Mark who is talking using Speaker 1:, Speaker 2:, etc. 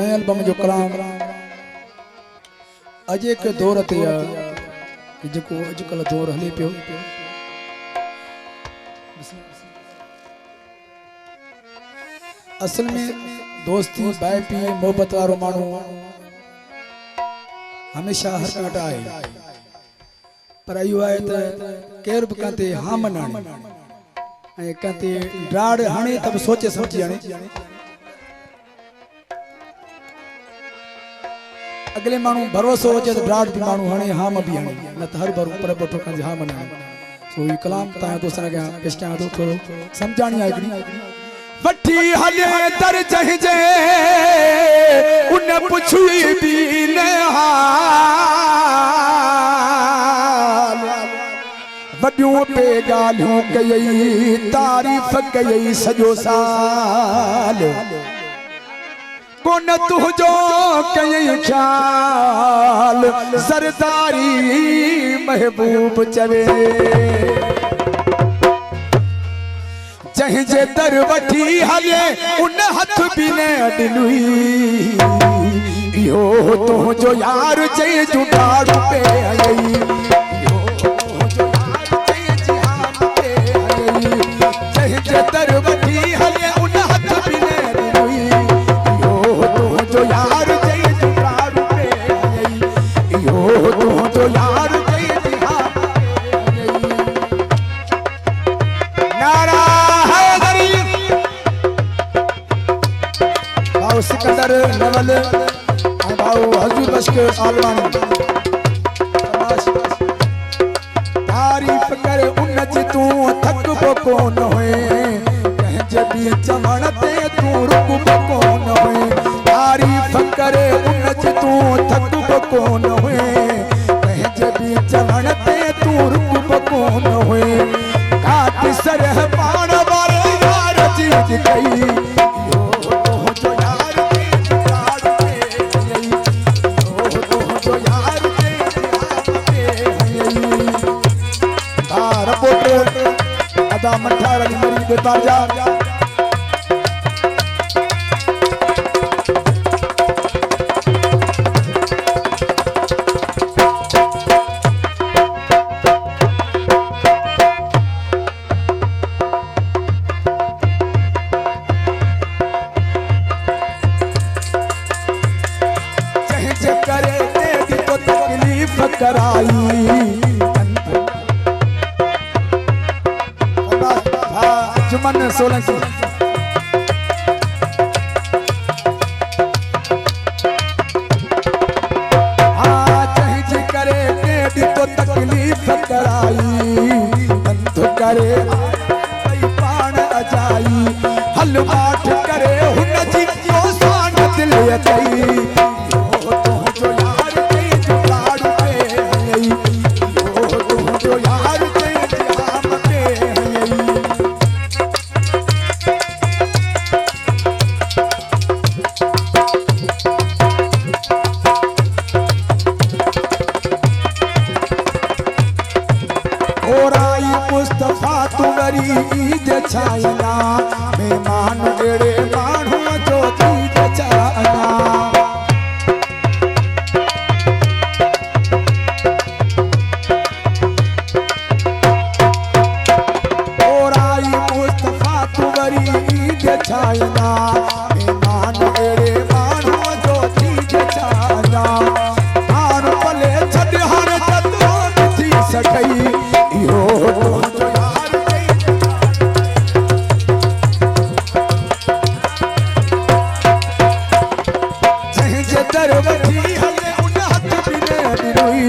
Speaker 1: नए एल्बम जो कलाम अजे के दौर ते कि जो अजकल दौर हले पियो असल में दोस्ती बाइपी मोहब्बत वारो मानू हमेशा हर काट आए पर यो आए त केर भी कहते हाँ मनाने ए कहते ड्राड़ हणे तब सोचे समझी हणे अगले मानू भरोसो हो तो ड्राड़ भी मानू हणे हाँ भी हणे न त हर बार ऊपर बैठो कहते हाँ मनाने सो ये कलाम ता दोस्तन के पेश कया तो थोड़ो समझानी है वठी हले दर जह जे उन पुछी भी न हाल वडियों पे गालियों कई तारीफ कई सजो साल कोन तुझो कई ख्याल सरदारी महबूब चवे जहीं जे दर वठी हले उन हथ भी न अडलुई यो तो जो यार चे जुटाड़ पे आई यो तो जो यार चे जिहान पे आई जहीं जे दर वठी हले उन हथ भी न अडलुई यो तो जो यार चे जुटाड़ पे आई यो तो जो यार चे जिहान पे आई नारा सिकंदर नवल भाऊ हजूर बश के आलवानी तारीफ करे उन जी तू थक को न होए कह जबी चमन ते तू रुक को न होए तारीफ करे उन जी तू थक को न होए कह जबी चमन ते तू रुक को न होए काट सरह पाण वाले यार चीज कई मठार अली मरी बेतार जा चाहे करे तेरी तो तकलीफ कराई जुमन सोलंकी हाँ चाहे जी करे तेरी तो तकलीफ कराई अंत करे कई पान अजाई हल माठ करे हुन जी को सान दिल कई मुस्तफा तुवरी ईद छायना मेहमान एड़े मानू जो ईद छायना ओराई मुस्तफा तुवरी ईद छायना मेहमान एड़े मानू जो ईद छायना हार पले छड हर जतो थी सकई यो दर वठी हले उन हथ भी न अडलुई